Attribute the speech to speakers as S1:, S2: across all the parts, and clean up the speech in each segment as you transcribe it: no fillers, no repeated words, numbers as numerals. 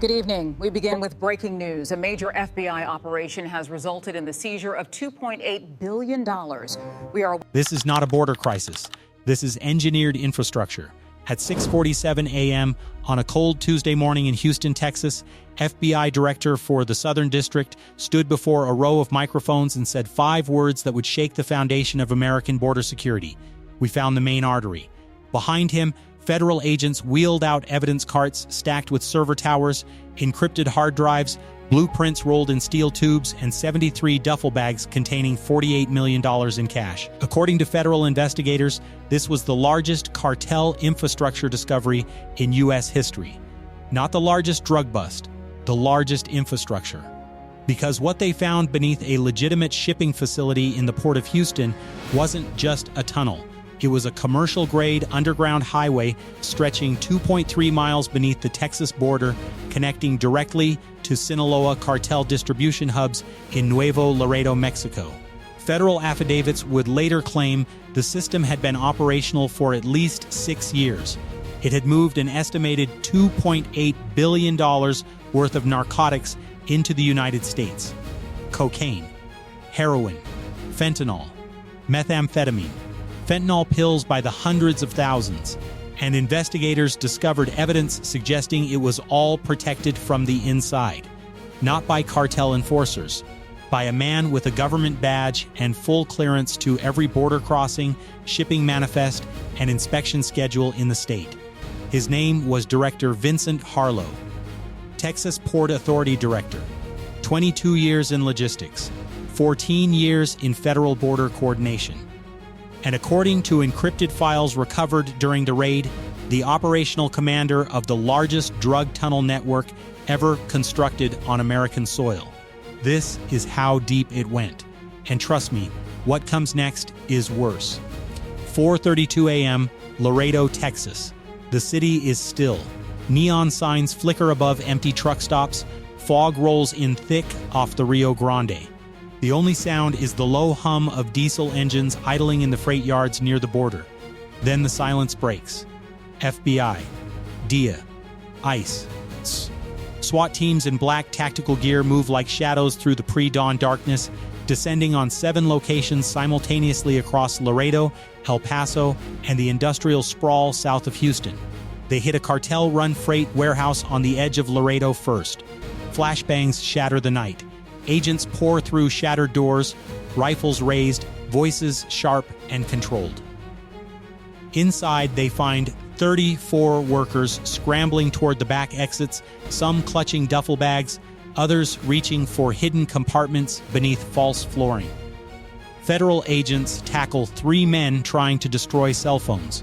S1: Good evening. We begin with breaking news. A major FBI operation has resulted in the seizure of $2.8 billion.
S2: This is not a border crisis. This is engineered infrastructure. At 6:47 a.m. on a cold Tuesday morning in Houston, Texas, FBI Director for the Southern District stood before a row of microphones and said 5 words that would shake the foundation of American border security. We found the main artery. Behind him, federal agents wheeled out evidence carts stacked with server towers, encrypted hard drives, blueprints rolled in steel tubes, and 73 duffel bags containing $48 million in cash. According to federal investigators, this was the largest cartel infrastructure discovery in U.S. history. Not the largest drug bust, the largest infrastructure. Because what they found beneath a legitimate shipping facility in the Port of Houston wasn't just a tunnel. It was a commercial-grade underground highway stretching 2.3 miles beneath the Texas border, connecting directly to Sinaloa cartel distribution hubs in Nuevo Laredo, Mexico. Federal affidavits would later claim the system had been operational for at least 6 years. It had moved an estimated $2.8 billion worth of narcotics into the United States. Cocaine, heroin, fentanyl, methamphetamine, fentanyl pills by the hundreds of thousands, and investigators discovered evidence suggesting it was all protected from the inside, not by cartel enforcers, by a man with a government badge and full clearance to every border crossing, shipping manifest, and inspection schedule in the state. His name was Director Vincent Harlow, Texas Port Authority Director, 22 years in logistics, 14 years in federal border coordination. And according to encrypted files recovered during the raid, the operational commander of the largest drug tunnel network ever constructed on American soil. This is how deep it went. And trust me, what comes next is worse. 4:32 a.m., Laredo, Texas. The city is still. Neon signs flicker above empty truck stops. Fog rolls in thick off the Rio Grande. The only sound is the low hum of diesel engines idling in the freight yards near the border. Then the silence breaks. FBI, DIA, ICE, SWAT teams in black tactical gear move like shadows through the pre-dawn darkness, descending on 7 locations simultaneously across Laredo, El Paso, and the industrial sprawl south of Houston. They hit a cartel-run freight warehouse on the edge of Laredo first. Flashbangs shatter the night. Agents pour through shattered doors, rifles raised, voices sharp and controlled. Inside, they find 34 workers scrambling toward the back exits, some clutching duffel bags, others reaching for hidden compartments beneath false flooring. Federal agents tackle 3 men trying to destroy cell phones.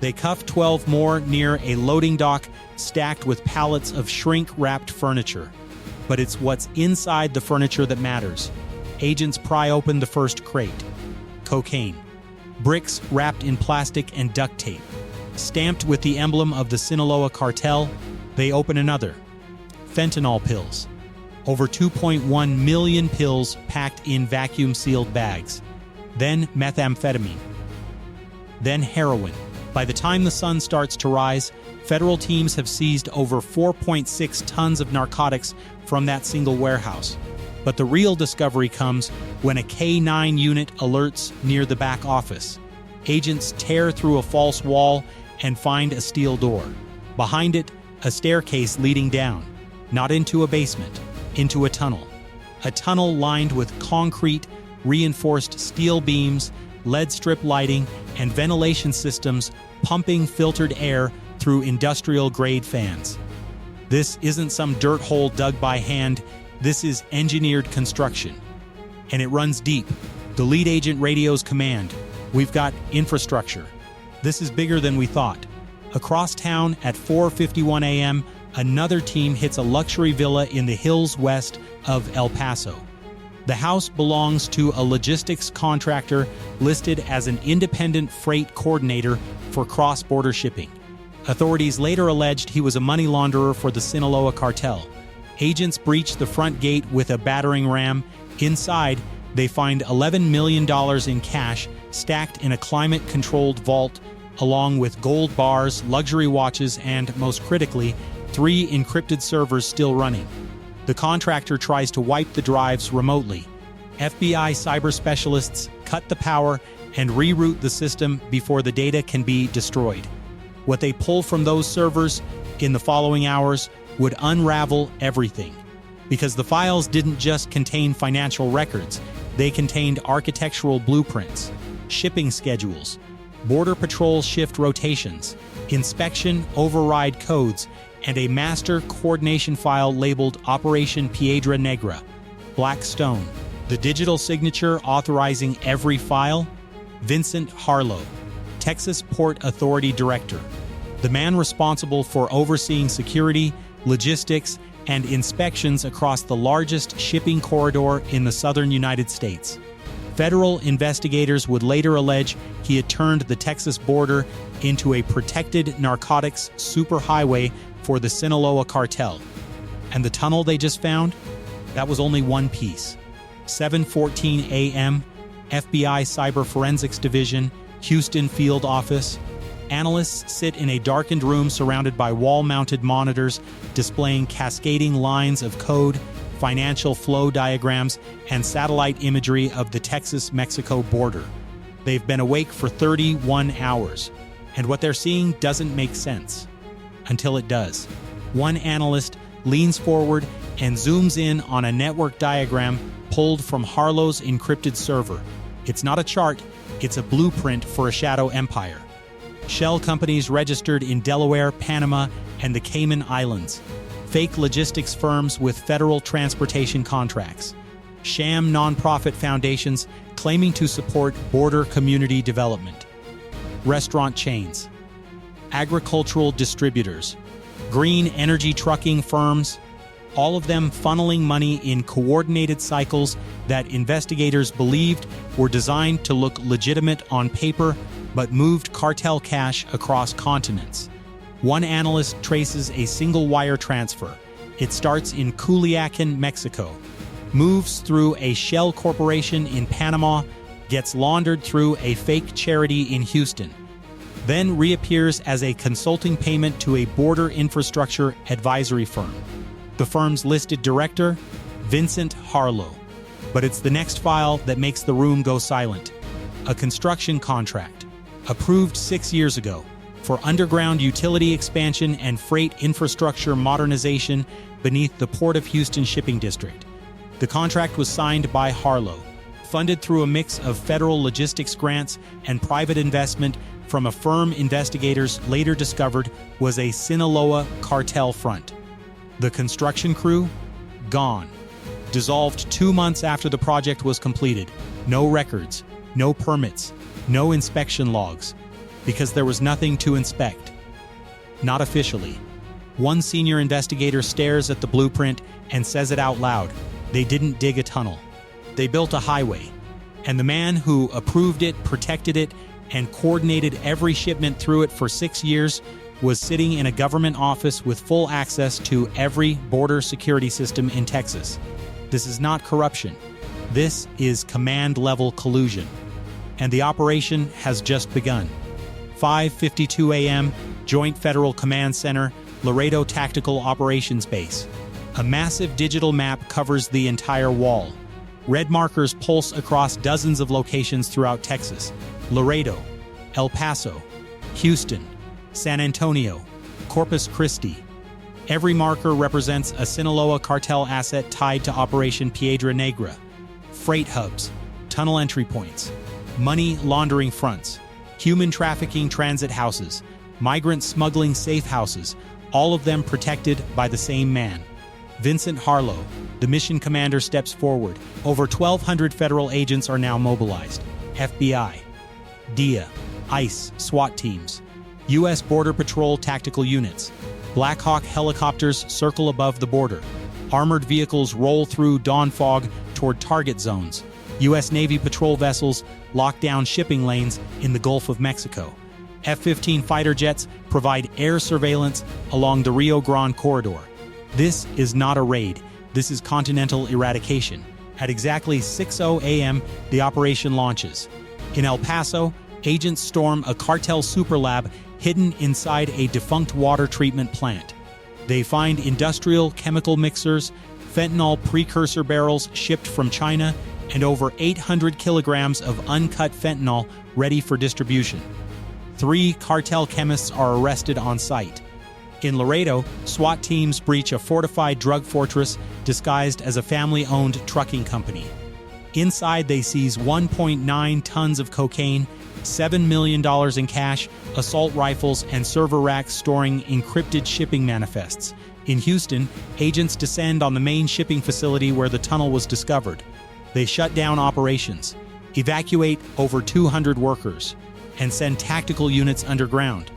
S2: They cuff 12 more near a loading dock stacked with pallets of shrink-wrapped furniture. But it's what's inside the furniture that matters. Agents pry open the first crate. Cocaine. Bricks wrapped in plastic and duct tape. Stamped with the emblem of the Sinaloa cartel, they open another. Fentanyl pills. Over 2.1 million pills packed in vacuum-sealed bags. Then methamphetamine. Then heroin. By the time the sun starts to rise, federal teams have seized over 4.6 tons of narcotics from that single warehouse. But the real discovery comes when a K-9 unit alerts near the back office. Agents tear through a false wall and find a steel door. Behind it, a staircase leading down, not into a basement, into a tunnel. A tunnel lined with concrete, reinforced steel beams, lead strip lighting, and ventilation systems pumping filtered air through industrial-grade fans. This isn't some dirt hole dug by hand. This is engineered construction. And it runs deep. The lead agent radios command. We've got infrastructure. This is bigger than we thought. Across town at 4:51 a.m., another team hits a luxury villa in the hills west of El Paso. The house belongs to a logistics contractor listed as an independent freight coordinator for cross-border shipping. Authorities later alleged he was a money launderer for the Sinaloa cartel. Agents breach the front gate with a battering ram. Inside, they find $11 million in cash stacked in a climate-controlled vault, along with gold bars, luxury watches, and, most critically, 3 encrypted servers still running. The contractor tries to wipe the drives remotely. FBI cyber specialists cut the power and reroute the system before the data can be destroyed. What they pull from those servers in the following hours would unravel everything. Because the files didn't just contain financial records, they contained architectural blueprints, shipping schedules, border patrol shift rotations, inspection override codes, and a master coordination file labeled Operation Piedra Negra, Black Stone. The digital signature authorizing every file? Vincent Harlow, Texas Port Authority Director, the man responsible for overseeing security, logistics, and inspections across the largest shipping corridor in the southern United States. Federal investigators would later allege he had turned the Texas border into a protected narcotics superhighway for the Sinaloa Cartel. And the tunnel they just found? That was only one piece. 7:14 a.m., FBI Cyber Forensics Division, Houston Field Office. Analysts sit in a darkened room surrounded by wall-mounted monitors displaying cascading lines of code, financial flow diagrams, and satellite imagery of the Texas-Mexico border. They've been awake for 31 hours, and what they're seeing doesn't make sense. Until it does. One analyst leans forward and zooms in on a network diagram pulled from Harlow's encrypted server. It's not a chart, it's a blueprint for a shadow empire. Shell companies registered in Delaware, Panama, and the Cayman Islands. Fake logistics firms with federal transportation contracts. Sham nonprofit foundations claiming to support border community development. Restaurant chains. Agricultural distributors. Green energy trucking firms. All of them funneling money in coordinated cycles that investigators believed were designed to look legitimate on paper, but moved cartel cash across continents. One analyst traces a single wire transfer. It starts in Culiacan, Mexico, moves through a shell corporation in Panama, gets laundered through a fake charity in Houston, then reappears as a consulting payment to a border infrastructure advisory firm. The firm's listed director, Vincent Harlow. But it's the next file that makes the room go silent. A construction contract, approved 6 years ago, for underground utility expansion and freight infrastructure modernization beneath the Port of Houston Shipping District. The contract was signed by Harlow, funded through a mix of federal logistics grants and private investment from a firm investigators later discovered was a Sinaloa cartel front. The construction crew? Gone. Dissolved 2 months after the project was completed. No records, no permits, no inspection logs, because there was nothing to inspect. Not officially. One senior investigator stares at the blueprint and says it out loud. They didn't dig a tunnel. They built a highway. And the man who approved it, protected it, and coordinated every shipment through it for 6 years was sitting in a government office with full access to every border security system in Texas. This is not corruption. This is command-level collusion. And the operation has just begun. 5:52 a.m., Joint Federal Command Center, Laredo Tactical Operations Base. A massive digital map covers the entire wall. Red markers pulse across dozens of locations throughout Texas. Laredo, El Paso, Houston, San Antonio, Corpus Christi. Every marker represents a Sinaloa cartel asset tied to Operation Piedra Negra. Freight hubs, tunnel entry points, money laundering fronts, human trafficking transit houses, migrant smuggling safe houses, all of them protected by the same man. Vincent Harlow, the mission commander, steps forward. Over 1,200 federal agents are now mobilized. FBI, DIA, ICE, SWAT teams, U.S. Border Patrol tactical units. Black Hawk helicopters circle above the border. Armored vehicles roll through dawn fog toward target zones. U.S. Navy patrol vessels lock down shipping lanes in the Gulf of Mexico. F-15 fighter jets provide air surveillance along the Rio Grande corridor. This is not a raid. This is continental eradication. At exactly 6:00 a.m., the operation launches. In El Paso, agents storm a cartel superlab hidden inside a defunct water treatment plant. They find industrial chemical mixers, fentanyl precursor barrels shipped from China, and over 800 kilograms of uncut fentanyl ready for distribution. 3 cartel chemists are arrested on site. In Laredo, SWAT teams breach a fortified drug fortress disguised as a family-owned trucking company. Inside, they seize 1.9 tons of cocaine, $7 million in cash, assault rifles, and server racks storing encrypted shipping manifests. In Houston, agents descend on the main shipping facility where the tunnel was discovered. They shut down operations, evacuate over 200 workers, and send tactical units underground.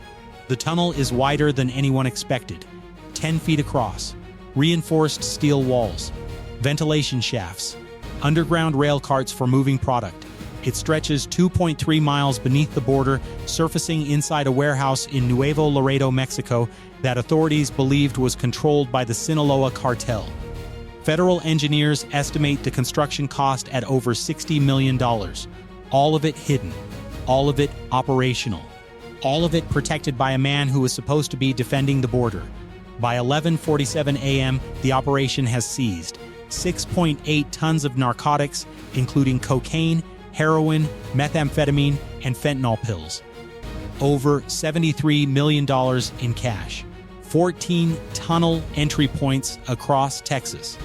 S2: The tunnel is wider than anyone expected, 10 feet across, reinforced steel walls, ventilation shafts, underground rail carts for moving product. It stretches 2.3 miles beneath the border, surfacing inside a warehouse in Nuevo Laredo, Mexico, that authorities believed was controlled by the Sinaloa cartel. Federal engineers estimate the construction cost at over $60 million. All of it hidden, all of it operational, all of it protected by a man who was supposed to be defending the border. By 11:47 a.m., the operation has seized 6.8 tons of narcotics, including cocaine, heroin, methamphetamine, and fentanyl pills. Over $73 million in cash. 14 tunnel entry points across Texas.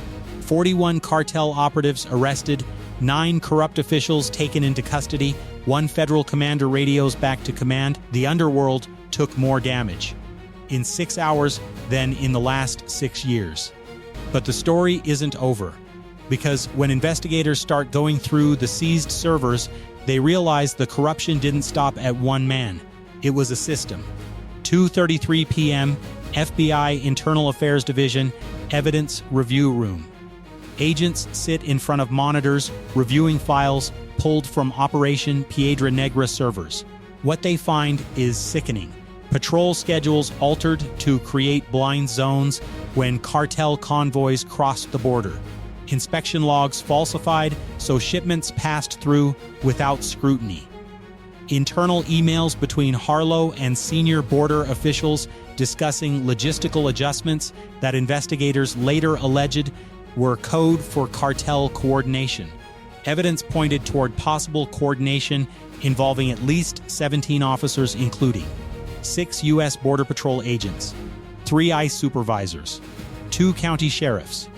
S2: 41 cartel operatives arrested, 9 corrupt officials taken into custody, 1 federal commander radios back to command. The underworld took more damage in 6 hours than in the last 6 years. But the story isn't over, because when investigators start going through the seized servers, they realize the corruption didn't stop at one man. It was a system. 2:33 p.m., FBI Internal Affairs Division, Evidence Review Room. Agents sit in front of monitors, reviewing files pulled from Operation Piedra Negra servers. What they find is sickening. Patrol schedules altered to create blind zones when cartel convoys crossed the border. Inspection logs falsified so shipments passed through without scrutiny. Internal emails between Harlow and senior border officials discussing logistical adjustments that investigators later alleged were code for cartel coordination. Evidence pointed toward possible coordination involving at least 17 officers, including 6 U.S. Border Patrol agents, 3 ICE supervisors, 2 county sheriffs,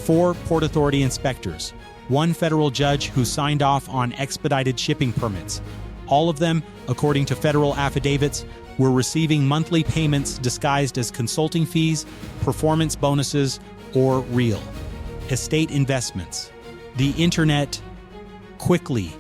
S2: 4 Port Authority inspectors, 1 federal judge who signed off on expedited shipping permits. All of them, according to federal affidavits, were receiving monthly payments disguised as consulting fees, performance bonuses, or real estate investments. The internet quickly